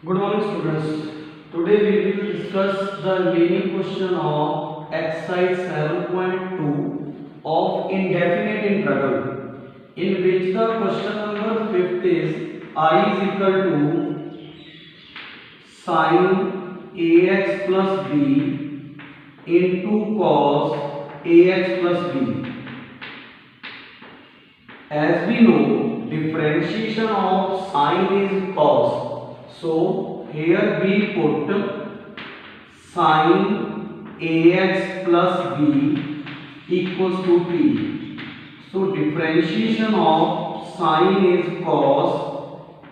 Good morning, students. Today we will discuss the remaining question of exercise 7.2 of indefinite integral, in which the question number 5th is I is equal to sin ax plus b into cos ax plus b. As we know, differentiation of sine is cos. So here we put sine ax plus b equals to t. So differentiation of sine is cos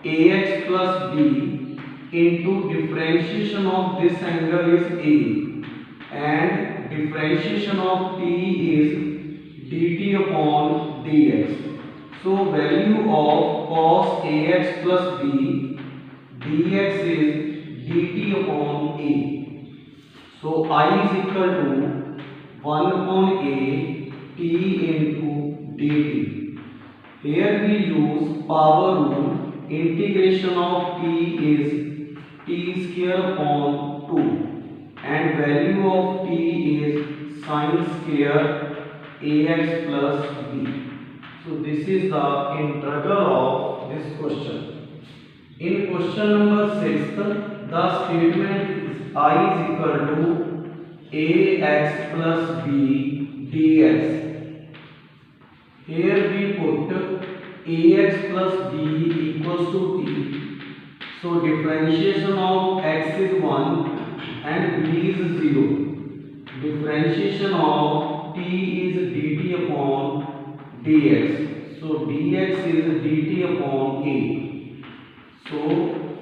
ax plus b into differentiation of this angle is a, and differentiation of t is dt upon dx. So value of cos ax plus b dx is dt upon a. So I is equal to 1 upon a t into dt. Here we use power rule. Integration of t is t square upon 2, and value of t is sine square ax plus b. So this is the integral of this question. In question number 6, the statement is I is equal to ax plus b dx. Here we put ax plus b equals to t. So differentiation of x is 1 and b is 0. Differentiation of t is dt upon dx. So dx is dt upon a. So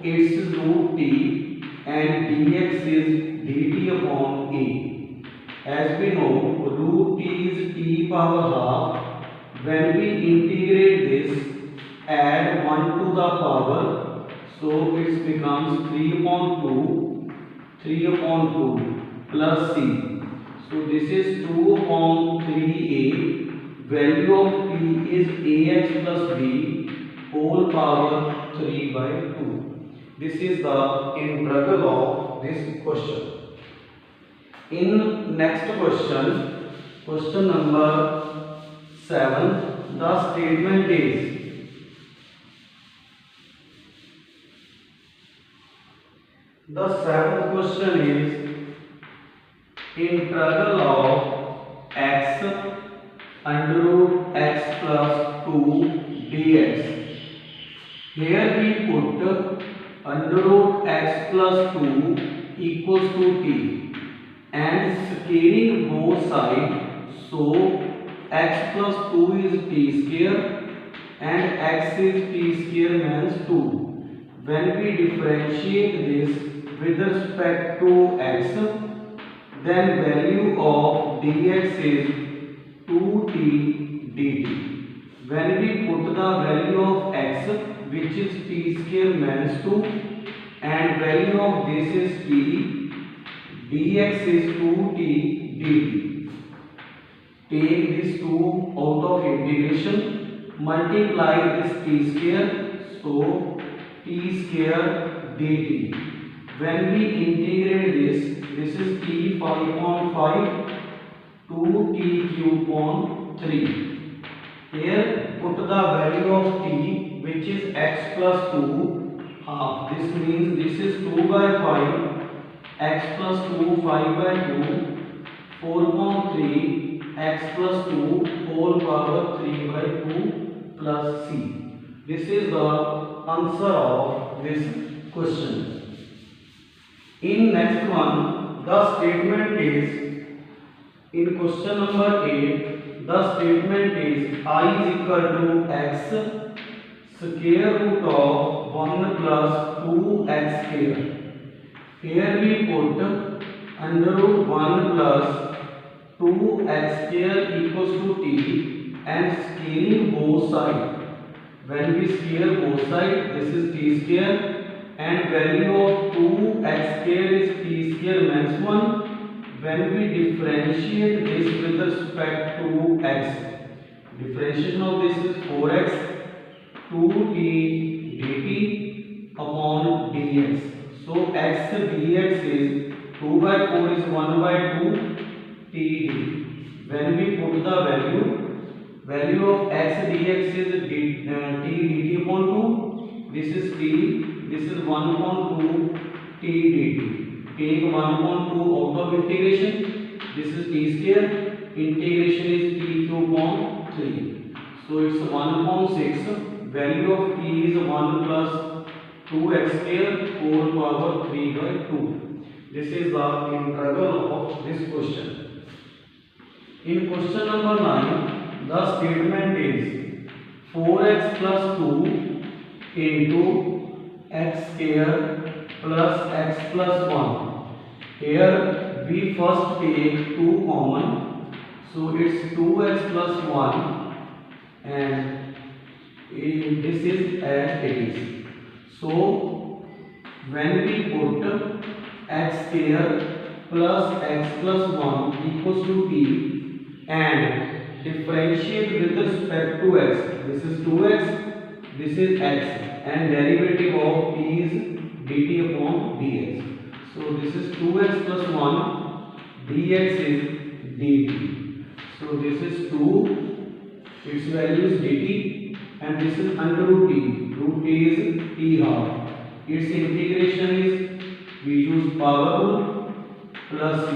its root t and dx is dt upon a. As we know, root t is t power half. When we integrate this, add 1 to the power, so it becomes 3 upon 2, 3 upon 2 plus c. So this is 2 upon 3a. Value of t is ax plus b whole power 3 by 2. This is the integral of this question. In next question, question number 7, the statement is the seventh question is integral of x under root x plus 2 dx. Here we put under root x plus 2 equals to t and scaling both sides, so x plus 2 is t square and x is t square means 2. When we differentiate this with respect to x, then value of dx is 2t dt. When we put the value of x, which is t square means 2, and value of this is t, dx is 2t dt. Take this 2 out of integration, multiply this t square, so t square dt. When we integrate this is t 5 upon 5, 2t cube upon 3. Here put the value of t, which is x plus 2 half. This means this is 2 by 5, x plus 2 5 by 2, 4 upon 3, x plus 2 whole power 3 by 2 plus c. This is the answer of this question. In next one, the statement is in question number 8, the statement is I is equal to x square root of 1 plus 2x square. Here we put under root 1 plus 2x square equals to t and scaling both sides. When we scale both sides, this is t square and value of 2x square is t square means 1. When we differentiate this with respect to x, differentiation of this is 4x 2t dt upon dx. So x dx is 2 by 4 is 1 by 2 t dt. When we put the value of x dx is t dt upon 2. This is t. This is 1 upon 2 t dt. Take 1 upon 2 out of integration. This is t square. Integration is t cube upon 3. So it's 1 upon 6. Value of t is 1 plus 2x square whole power 3 by 2. This is the integral of this question. In question number 9, the statement is 4x plus 2 into x square plus x plus 1. Here we first take 2 common. So it's 2x plus 1 and this is as it is. So when we put x square plus x plus 1 equals to t and differentiate with respect to x, this is 2x, this is x, and derivative of t is dt upon dx. So this is 2x plus 1, dx is dt. So this is 2, its value is dt, and this is under root t. Root t is t half. Its integration is, we use power rule plus c.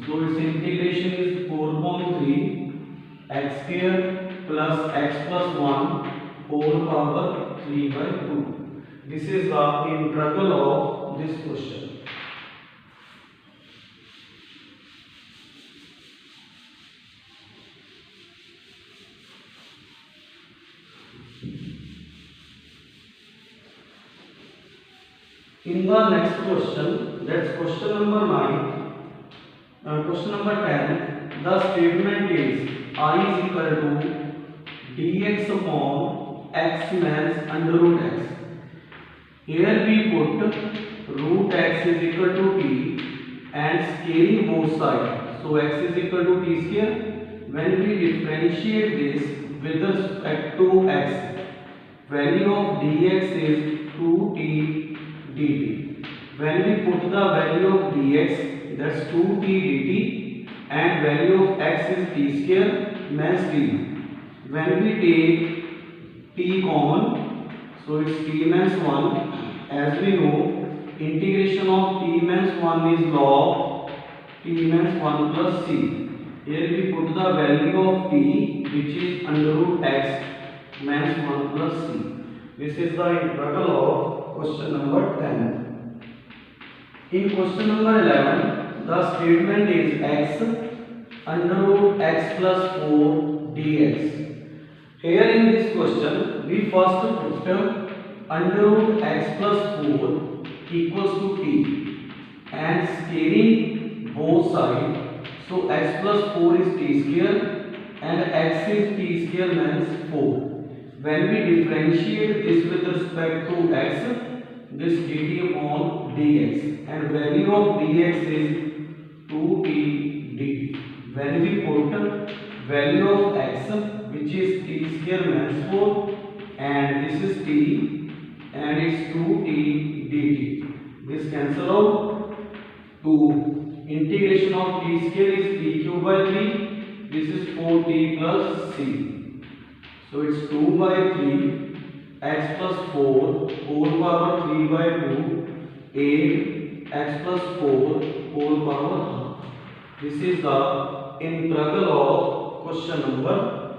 So its integration is 4/3 x square plus x plus 1 whole power 3 by 2. This is the integral of this question. In the next question, that's question number 9, question number 10, the statement is I is equal to dx upon x minus under root x. Here we put root x is equal to t and scaling both sides. So x is equal to t square. When we differentiate this with respect to x, value of dx is 2t dt. When we put the value of dx, that's 2t dt, and value of x is t square minus t. When we take t common, so it's t minus 1. As we know, integration of t minus 1 is log t minus 1 plus c. Here we put the value of t, which is under root x minus 1 plus c. This is the integral of question number 10. In question number 11, the statement is x under root x plus 4 dx. Here in this question, we first put under root x plus 4 equals to t and scaling both sides. So x plus 4 is t square and x is t square minus 4. When we differentiate this with respect to x, this dt upon dx, and value of dx is 2t dt. When we put value of x, which is t square minus 4, and this is t, and it's 2t dt. This cancel out. 2 integration of t square is t cube by 3. This is 4t plus c. So it's 2 by 3 x plus 4 whole power 3 by 2 8 x plus 4 whole power half. This is the integral of question number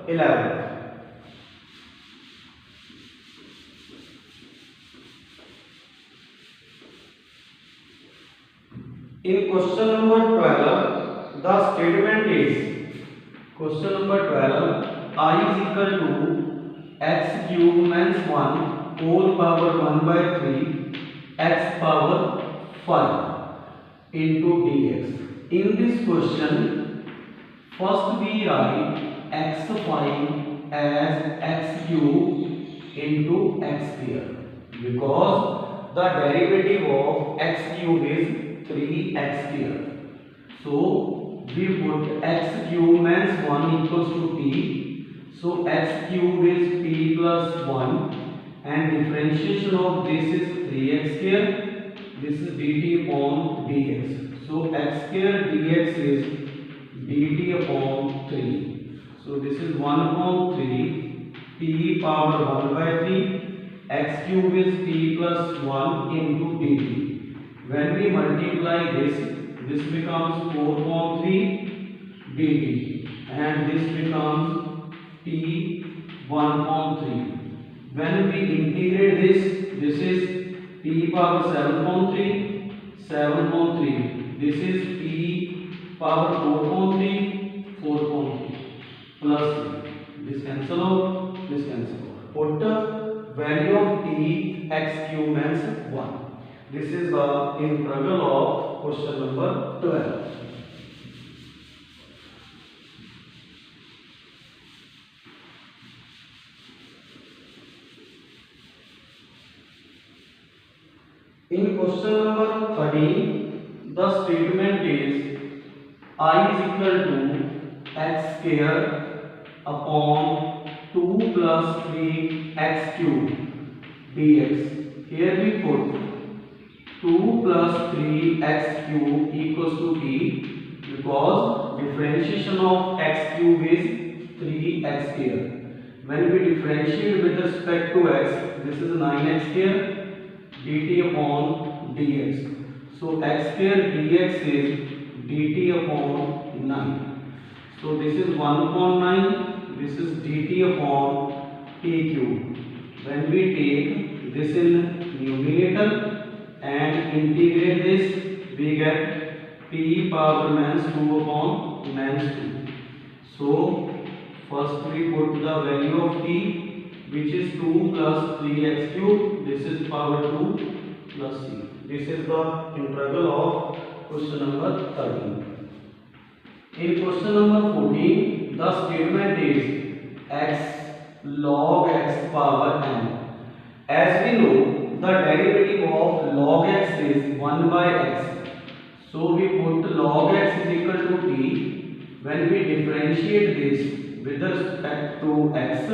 11. In question number 12, the statement is question number 12. I is equal to x cube minus 1 whole power 1 by 3 x power 5 into dx. In this question, first we write x5 as x cube into x square, because the derivative of x cube is 3x square. So we put x cube minus 1 equals to t. So x cube is t plus 1 and differentiation of this is 3x square, this is dt upon dx. So x square dx is dt upon 3. So this is 1 upon 3 p power 1 by 3, x cube is p plus 1 into dt. When we multiply this becomes 4 upon 3 dt, and this becomes p 1 upon 3. When we integrate this is p power 7 upon 3, 7 upon 3. This is p power 4 upon 3, 4 upon 3 plus 3. This cancel out, this cancel out. Put the value of t x cube means 1. This is the integral of question number 12. In question number 13, the statement is I is equal to x square upon 2 plus 3x cube dx. Here we put 2 plus 3x cube equals to t, because differentiation of x cube is 3x square. When we differentiate with respect to x, this is 9x square dt upon dx. So x square dx is dt upon 9. So this is 1 upon 9, this is dt upon t cube. When we take this in numerator and integrate this, we get p power minus 2 upon minus 2. So first we put the value of t, which is 2 plus 3x cube. This is power 2 plus c. This is the integral of question number 13. In question number 14, the statement is x log x power n. As we know, the derivative of log x is 1 by x. So we put log x is equal to t. When we differentiate this with respect to x,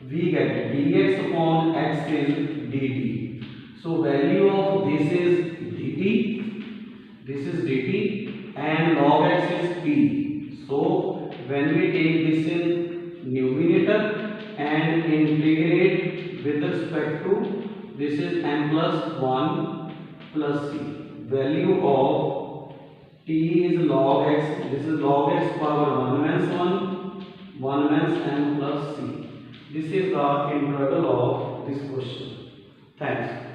we get dx upon x is dt. So value of this is dt, this is dt, and log x is t. So when we take this in numerator and integrate with respect to, this is n plus 1 plus c. Value of t is log x, this is log x power 1 minus 1 minus n plus c. This is the integral of this question. Thanks.